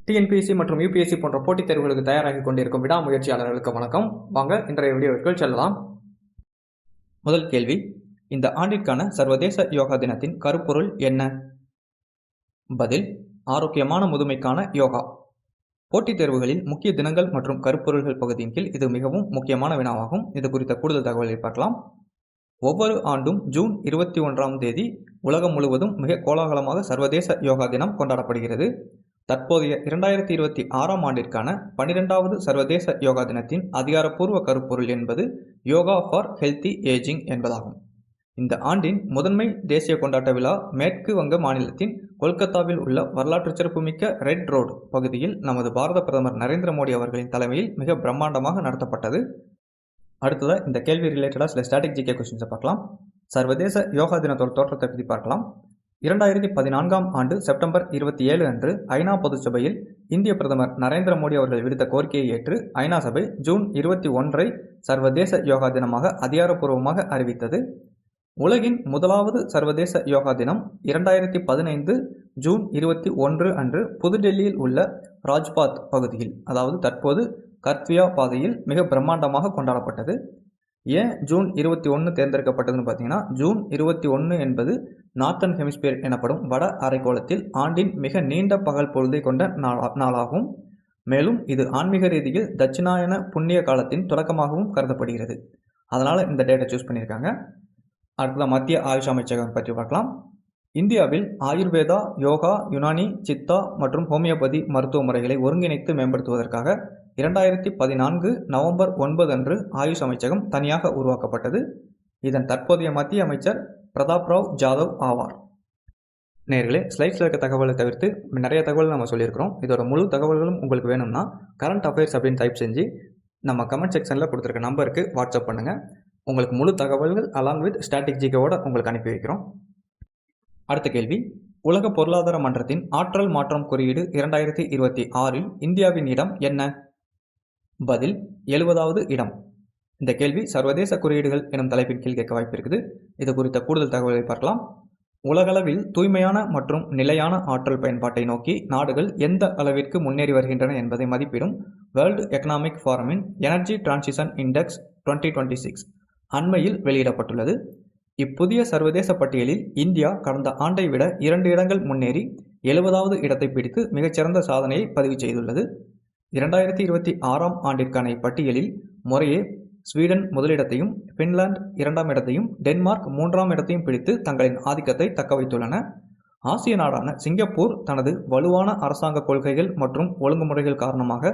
TNPSC மற்றும் UPSC போன்ற போட்டித் தேர்வுகளுக்கு தயாராகி கொண்டிருக்கும் விடாமுயற்சியாளர்களுக்கு வணக்கம். வாங்க இன்றைய வீடியோவிற்குள் செல்லலாம். முதல் கேள்வி, இந்த ஆண்டிற்கான சர்வதேச யோகா தினத்தின் கருப்பொருள் என்ன? பதில், ஆரோக்கியமான முதுமைக்கான யோகா. போட்டித் தேர்வுகளில் முக்கிய தினங்கள் மற்றும் கருப்பொருள்கள் பகுதியின் கீழ் இது மிகவும் முக்கியமான வினாவாகும். இது குறித்த கூடுதல் தகவலை பார்க்கலாம். ஒவ்வொரு ஆண்டும் ஜூன் 21ஆம் தேதி உலகம் முழுவதும் மிக கோலாகலமாக சர்வதேச யோகா தினம் கொண்டாடப்படுகிறது. தற்போதைய 2026ஆம் ஆண்டிற்கான 12வது சர்வதேச யோகா தினத்தின் அதிகாரப்பூர்வ கருப்பொருள் என்பது யோகா ஃபார் ஹெல்தி ஏஜிங் என்பதாகும். இந்த ஆண்டின் முதன்மை தேசிய கொண்டாட்ட விழா மேற்கு வங்க மாநிலத்தின் கொல்கத்தாவில் உள்ள வரலாற்று சிறப்புமிக்க ரெட் ரோடு பகுதியில் நமது பாரத பிரதமர் நரேந்திர மோடி அவர்களின் தலைமையில் மிக பிரம்மாண்டமாக நடத்தப்பட்டது. அடுத்ததாக இந்த கேள்வி ரிலேட்டடாக சில ஸ்டாட்டிக் ஜிகே கொஸ்டின்ஸை பார்க்கலாம். சர்வதேச யோகா தினத்தோட தோற்றத்தை பற்றி பார்க்கலாம். 2014ஆம் ஆண்டு செப்டம்பர் 27 அன்று ஐநா பொதுச்சபையில் இந்திய பிரதமர் நரேந்திர மோடி அவர்கள் விடுத்த கோரிக்கையை ஏற்று ஐநா சபை ஜூன் 21 சர்வதேச யோகா தினமாக அதிகாரப்பூர்வமாக அறிவித்தது. உலகின் முதலாவது சர்வதேச யோகா தினம் 2015 ஜூன் 21 அன்று புதுடெல்லியில் உள்ள ராஜ்பாத் பகுதியில், அதாவது தற்போது கத்வியா பாதையில் மிக பிரம்மாண்டமாக கொண்டாடப்பட்டது. ஏன் ஜூன் 21 தேர்ந்தெடுக்கப்பட்டதுன்னு பார்த்தீங்கன்னா, ஜூன் 21 என்பது நார்த்தன் ஹெமிஸ்பியர் எனப்படும் வட அரைக்கோளத்தில் ஆண்டின் மிக நீண்ட பகல் பொழுதை கொண்ட நாளாகும். மேலும் இது ஆன்மீக ரீதியில் தட்சிணாயன புண்ணிய காலத்தின் தொடக்கமாகவும் கருதப்படுகிறது. அதனால் இந்த டேட்டை சூஸ் பண்ணியிருக்காங்க. அடுத்ததாக மத்திய ஆயுஷ் அமைச்சகம் பற்றி பார்க்கலாம். இந்தியாவில் ஆயுர்வேதா, யோகா, யுனானி, சித்தா மற்றும் ஹோமியோபதி மருத்துவ முறைகளை ஒருங்கிணைத்து மேம்படுத்துவதற்காக 2014 நவம்பர் 9 அன்று ஆயுஷ் அமைச்சகம் தனியாக உருவாக்கப்பட்டது. இதன் தற்போதைய மத்திய அமைச்சர் பிரதாப் ராவ் ஜாதவ் ஆவார். நேர்களே, ஸ்லைட்ஸில் இருக்க தகவலை தவிர்த்து நிறைய தகவல் நம்ம சொல்லியிருக்கிறோம். இதோட முழு தகவல்களும் உங்களுக்கு வேணும்னா கரண்ட் அஃபேர்ஸ் அப்படின்னு டைப் செஞ்சு நம்ம கமெண்ட் செக்ஷனில் கொடுத்துருக்க நம்பருக்கு வாட்ஸ்அப் பண்ணுங்கள். உங்களுக்கு முழு தகவல்கள் அலாங் வித் ஸ்டாட்டிக் ஜிகேவோட உங்களுக்கு அனுப்பி வைக்கிறோம். அடுத்த கேள்வி, உலக பொருளாதார மன்றத்தின் ஆற்றல் மாற்றம் குறியீடு 2026இல் இந்தியாவின் இடம் என்ன? பதில், 70வது இடம். இந்த கேள்வி சர்வதேச குறியீடுகள் எனும் தலைப்பின் கீழ் கேட்க வாய்ப்பு இருக்குது. இது குறித்த கூடுதல் தகவலை பார்க்கலாம். உலகளவில் தூய்மையான மற்றும் நிலையான ஆற்றல் பயன்பாட்டை நோக்கி நாடுகள் எந்த அளவிற்கு முன்னேறி வருகின்றன என்பதை மதிப்பிடும் வேர்ல்டு எக்கனாமிக் ஃபாரமின் எனர்ஜி டிரான்சிஷன் இண்டெக்ஸ் 2026 அண்மையில் வெளியிடப்பட்டுள்ளது. இப்புதிய சர்வதேச பட்டியலில் இந்தியா கடந்த ஆண்டை விட 2 இடங்கள் முன்னேறி 70வது இடத்தை பிடித்து மிகச்சிறந்த சாதனையை பதிவு செய்துள்ளது. 2026ஆம் ஆண்டிற்கான இப்பட்டியலில் முறையே ஸ்வீடன் முதலிடத்தையும், பின்லாந்து 2ஆம் இடத்தையும், டென்மார்க் 3ஆம் இடத்தையும் பிடித்து தங்களின் ஆதிக்கத்தை தக்க வைத்துள்ளன. ஆசிய நாடான சிங்கப்பூர் தனது வலுவான அரசாங்க கொள்கைகள் மற்றும் ஒழுங்குமுறைகள் காரணமாக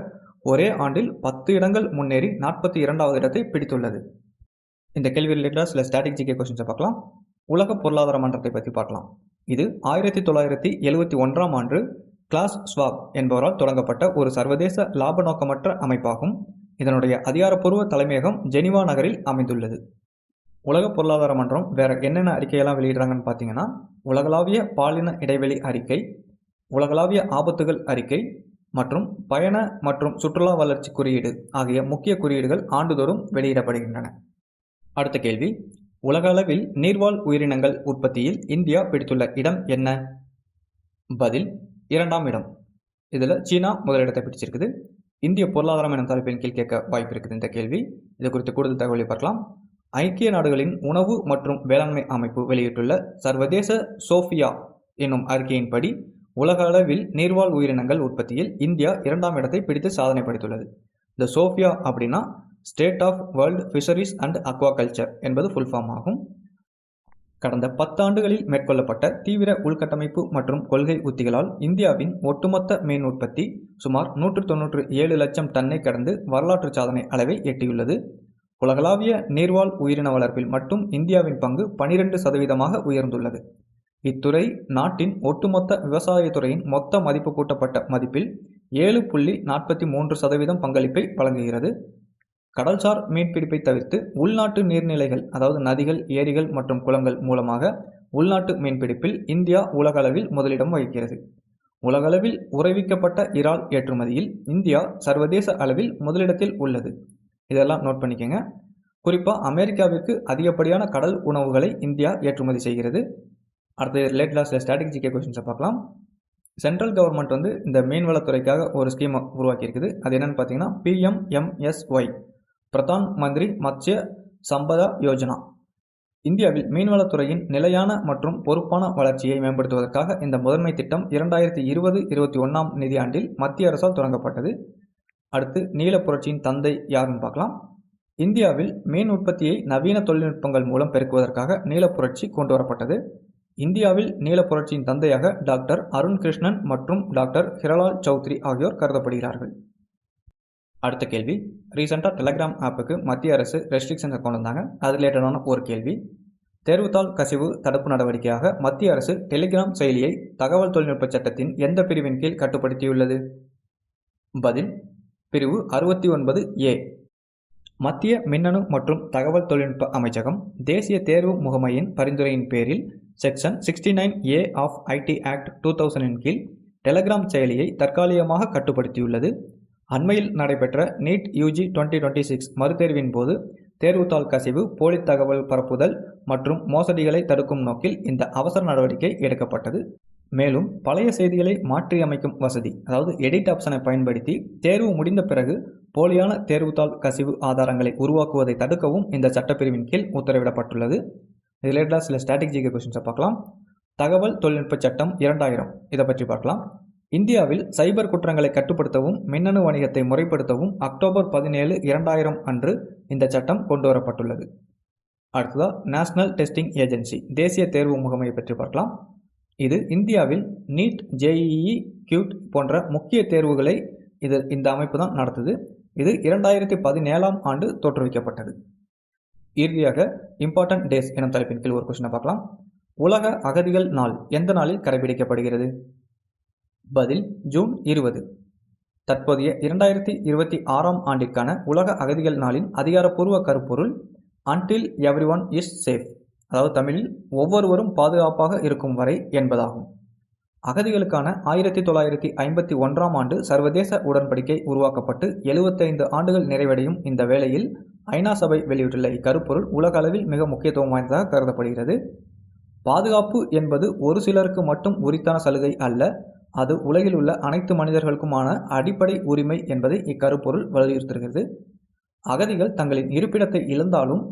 ஒரே ஆண்டில் 10 இடங்கள் முன்னேறி 42வது இடத்தை பிடித்துள்ளது. இந்த கேள்வி ரிலேட்டடாக சில ஸ்டாட்டிக் ஜிகே கொஸ்டின்ஸை பார்க்கலாம். உலக பொருளாதார மன்றத்தை பற்றி பார்க்கலாம். இது 1971ஆம் ஆண்டு கிளாஸ் ஸ்வாப் என்பவரால் தொடங்கப்பட்ட ஒரு சர்வதேச லாப நோக்கமற்ற அமைப்பாகும். இதனுடைய அதிகாரப்பூர்வ தலைமையகம் ஜெனீவா நகரில் அமைந்துள்ளது. உலக பொருளாதார மன்றம் வேற என்னென்ன அறிக்கையெல்லாம் வெளியிடுறாங்கன்னு பார்த்தீங்கன்னா, உலகளாவிய பாலின இடைவெளி அறிக்கை, உலகளாவிய ஆபத்துகள் அறிக்கை மற்றும் பயண மற்றும் சுற்றுலா வளர்ச்சி குறியீடு ஆகிய முக்கிய குறியீடுகள் ஆண்டுதோறும் வெளியிடப்படுகின்றன. அடுத்த கேள்வி, உலக அளவில் நீர்வாழ் உயிரினங்கள் உற்பத்தியில் இந்தியா பிடித்துள்ள இடம் என்ன? பதில், 2ஆம் இடம். இதில் சீனா முதலிடத்தை பிடிச்சிருக்குது. இந்திய பொருளாதாரம் எனும் தலைப்பின் கீழ் கேட்க வாய்ப்பு இருக்குது இந்த கேள்வி. இது குறித்து கூடுதல் தகவலை பார்க்கலாம். ஐக்கிய நாடுகளின் உணவு மற்றும் வேளாண்மை அமைப்பு வெளியிட்டுள்ள சர்வதேச சோஃபியா என்னும் அறிக்கையின்படி உலக அளவில் நீர்வாழ் உயிரினங்கள் உற்பத்தியில் இந்தியா 2ஆம் இடத்தை பிடித்து சாதனை படைத்துள்ளது. இந்த சோஃபியா அப்படின்னா state of world fisheries and aquaculture என்பது ஃபுல் ஃபார்ம் ஆகும். கடந்த 10 ஆண்டுகளில் மேற்கொள்ளப்பட்ட தீவிர உள்கட்டமைப்பு மற்றும் கொள்கை உத்திகளால் இந்தியாவின் ஒட்டுமொத்த மீன் உற்பத்தி சுமார் 197 லட்சம் டன்னை கடந்து வரலாற்று சாதனை அளவை எட்டியுள்ளது. உலகளாவிய நீர்வாழ் உயிரின வளர்ப்பில் மட்டும் இந்தியாவின் பங்கு 12% உயர்ந்துள்ளது. இத்துறை நாட்டின் ஒட்டுமொத்த விவசாயத்துறையின் மொத்த மதிப்பு கூட்டப்பட்ட மதிப்பில் 7.43% பங்களிப்பை வழங்குகிறது. கடல்சார் மீன்பிடிப்பை தவிர்த்து உள்நாட்டு நீர்நிலைகள், அதாவது நதிகள், ஏரிகள் மற்றும் குளங்கள் மூலமாக உள்நாட்டு மீன்பிடிப்பில் இந்தியா உலக அளவில் முதலிடம் வகிக்கிறது. உலகளவில் உறைவிக்கப்பட்ட இறால் ஏற்றுமதியில் இந்தியா சர்வதேச அளவில் முதலிடத்தில் உள்ளது. இதெல்லாம் நோட் பண்ணிக்கோங்க. குறிப்பாக அமெரிக்காவிற்கு அதிகப்படியான கடல் உணவுகளை இந்தியா ஏற்றுமதி செய்கிறது. அடுத்து ரிலேட்டடாக சில ஸ்டாட்டிக் ஜிகே கொஸ்டின்ஸை பார்க்கலாம். சென்ட்ரல் கவர்மெண்ட் வந்து இந்த மீன்வளத்துறைக்காக ஒரு ஸ்கீமை உருவாக்கியிருக்குது. அது என்னென்னு பார்த்தீங்கன்னா PMMSY, பிரதான் மந்திரி மத்ஸ்ய சம்பதா யோஜனா. இந்தியாவில் மீன்வளத்துறையின் நிலையான மற்றும் பொறுப்பான வளர்ச்சியை மேம்படுத்துவதற்காக இந்த முதன்மை திட்டம் 2020-21 நிதியாண்டில் மத்திய அரசால் தொடங்கப்பட்டது. அடுத்து நீல புரட்சியின் தந்தை யாருன்னு பார்க்கலாம். இந்தியாவில் மீன் உற்பத்தியை நவீன தொழில்நுட்பங்கள் மூலம் பெருக்குவதற்காக நீல புரட்சி கொண்டு வரப்பட்டது. இந்தியாவில் நீல புரட்சியின் தந்தையாக டாக்டர் அருண் கிருஷ்ணன் மற்றும் டாக்டர் ஹிரலால் சௌத்ரி ஆகியோர் கருதப்படுகிறார்கள். அடுத்த கேள்வி, ரீசெண்டாக டெலகிராம் ஆப்புக்கு மத்திய அரசு ரெஸ்ட்ரிக்ஷன்ஸை கொண்டு வந்தாங்க. அது ரிலேட்டடான ஒரு கேள்வி. தேர்வுத்தாள் கசிவு தடுப்பு நடவடிக்கையாக மத்திய அரசு டெலிகிராம் செயலியை தகவல் தொழில்நுட்ப சட்டத்தின் எந்த பிரிவின் கீழ் கட்டுப்படுத்தியுள்ளது? பதில், பிரிவு 69A. மத்திய மின்னணு மற்றும் தகவல் தொழில்நுட்ப அமைச்சகம் தேசிய தேர்வு முகமையின் பரிந்துரையின் பேரில் section 69A of ID act 2000 கீழ் டெலகிராம் செயலியை தற்காலிகமாக கட்டுப்படுத்தியுள்ளது. அண்மையில் நடைபெற்ற நீட் UG 2026 மறுதேர்வின் போது தேர்வுத்தாள் கசிவு, போலி தகவல் பரப்புதல் மற்றும் மோசடிகளை தடுக்கும் நோக்கில் இந்த அவசர நடவடிக்கை எடுக்கப்பட்டது. மேலும் பழைய செய்திகளை மாற்றியமைக்கும் வசதி, அதாவது எடிட் ஆப்ஷனை பயன்படுத்தி தேர்வு முடிந்த பிறகு போலியான தேர்வுத்தாள் கசிவு ஆதாரங்களை உருவாக்குவதை தடுக்கவும் இந்த சட்டப்பிரிவின் கீழ் உத்தரவிடப்பட்டுள்ளது. ரிலேட்டடாக சில ஸ்ட்ராட்டஜிக் கொஸ்டின்ஸை பார்க்கலாம். தகவல் தொழில்நுட்ப சட்டம் 2000 இதை பற்றி பார்க்கலாம். இந்தியாவில் சைபர் குற்றங்களை கட்டுப்படுத்தவும் மின்னணு வணிகத்தை முறைப்படுத்தவும் அக்டோபர் 17, 2000 அன்று இந்த சட்டம் கொண்டு வரப்பட்டுள்ளது. அடுத்ததாக நேஷனல் டெஸ்டிங் ஏஜென்சி தேசிய தேர்வு முகமையை பற்றி பார்க்கலாம். இது இந்தியாவில் நீட், JEE, QUT போன்ற முக்கிய தேர்வுகளை இந்த அமைப்பு தான் நடத்துது. இது 2017 ஆண்டு தோற்றுவிக்கப்பட்டது. இறுதியாக இம்பார்ட்டன்ட் டேஸ் எனும் தலைப்பின் கீழ் ஒரு கொஸ்டினை பார்க்கலாம். உலக அகதிகள் நாள் எந்த நாளில் கடைபிடிக்கப்படுகிறது? பதில், ஜூன் 20. தற்போதைய 2026 ஆண்டிற்கான உலக அகதிகள் நாளின் அதிகாரப்பூர்வ கருப்பொருள் அன்டில் எவ்ரிஒன் இஸ் சேஃப், அதாவது தமிழில் ஒவ்வொருவரும் பாதுகாப்பாக இருக்கும் வரை என்பதாகும். அகதிகளுக்கான 1951 ஆண்டு சர்வதேச உடன்படிக்கை உருவாக்கப்பட்டு 75 ஆண்டுகள் நிறைவடையும் இந்த வேளையில் ஐநா சபை வெளியிட்டுள்ள இக்கருப்பொருள் உலக அளவில் மிக முக்கியத்துவம் வாய்ந்ததாக கருதப்படுகிறது. பாதுகாப்பு என்பது ஒரு சிலருக்கு மட்டும் உரித்தான சலுகை அல்ல, அது உலகில் உள்ள அனைத்து மனிதர்களுக்குமான அடிப்படை உரிமை என்பதை இக்கருப்பொருள் வலியுறுத்துகிறது. அகதிகள் தங்களின் இருப்பிடத்தை இழந்தாலும்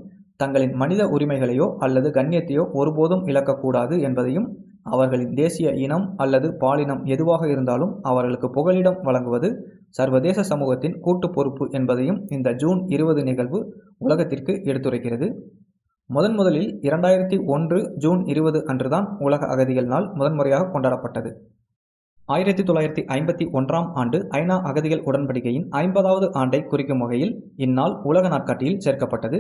தங்களின் மனித உரிமைகளையோ அல்லது கண்ணியத்தையோ ஒருபோதும் இழக்கக்கூடாது என்பதையும், அவர்களின் தேசிய இனம் அல்லது பாலினம் எதுவாக இருந்தாலும் அவர்களுக்கு புகலிடம் வழங்குவது சர்வதேச சமூகத்தின் கூட்டு பொறுப்பு என்பதையும் இந்த ஜூன் 20 நிகழ்வு உலகத்திற்கு எடுத்துரைக்கிறது. முதலில் 2001 ஜூன் 20 அன்றுதான் உலக அகதிகள் நாள் முதன்முறையாக கொண்டாடப்பட்டது. 1951 ஆண்டு ஐநா அகதிகள் உடன்படிக்கையின் 50வது ஆண்டை குறிக்கும் வகையில் இந்நாள் உலக நாட்காட்டியில் சேர்க்கப்பட்டது.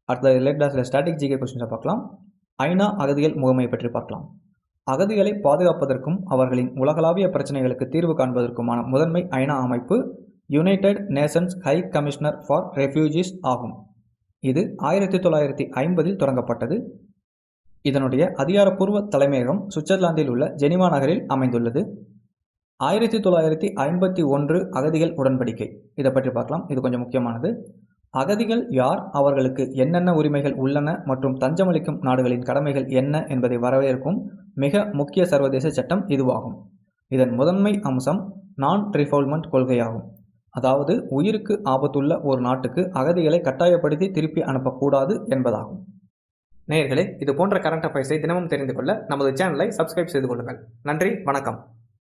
அடுத்த ரிலேட்டடாக சில ஸ்ட்ராட்டஜிக் கொஸ்டின்ஸை பார்க்கலாம். ஐநா அகதிகள் முகமையை பற்றி பார்க்கலாம். அகதிகளை பாதுகாப்பதற்கும் அவர்களின் உலகளாவிய பிரச்சனைகளுக்கு தீர்வு காண்பதற்குமான முதன்மை ஐநா அமைப்பு United Nations high commissioner for refugees ஆகும். இது 1950 தொடங்கப்பட்டது. இதனுடைய அதிகாரப்பூர்வ தலைமையகம் சுவிட்சர்லாந்தில் உள்ள ஜெனீவா நகரில் அமைந்துள்ளது. 1951 அகதிகள் உடன்படிக்கை இதை பற்றி பார்க்கலாம். இது கொஞ்சம் முக்கியமானது. அகதிகள் யார், அவர்களுக்கு என்னென்ன உரிமைகள் உள்ளன மற்றும் தஞ்சமளிக்கும் நாடுகளின் கடமைகள் என்ன என்பதை வரவேற்கும் மிக முக்கிய சர்வதேச சட்டம் இதுவாகும். இதன் முதன்மை அம்சம் நான் ரிஃபவுல்மெண்ட் கொள்கையாகும். அதாவது உயிருக்கு ஆபத்துள்ள ஒரு நாட்டுக்கு அகதிகளை கட்டாயப்படுத்தி திருப்பி அனுப்பக்கூடாது என்பதாகும். நேயர்களே, இது போன்ற கரண்ட் அஃபேர்ஸை தினமும் தெரிந்து கொள்ள நமது சேனலை சப்ஸ்கிரைப் செய்து கொள்ளுங்கள். நன்றி, வணக்கம்.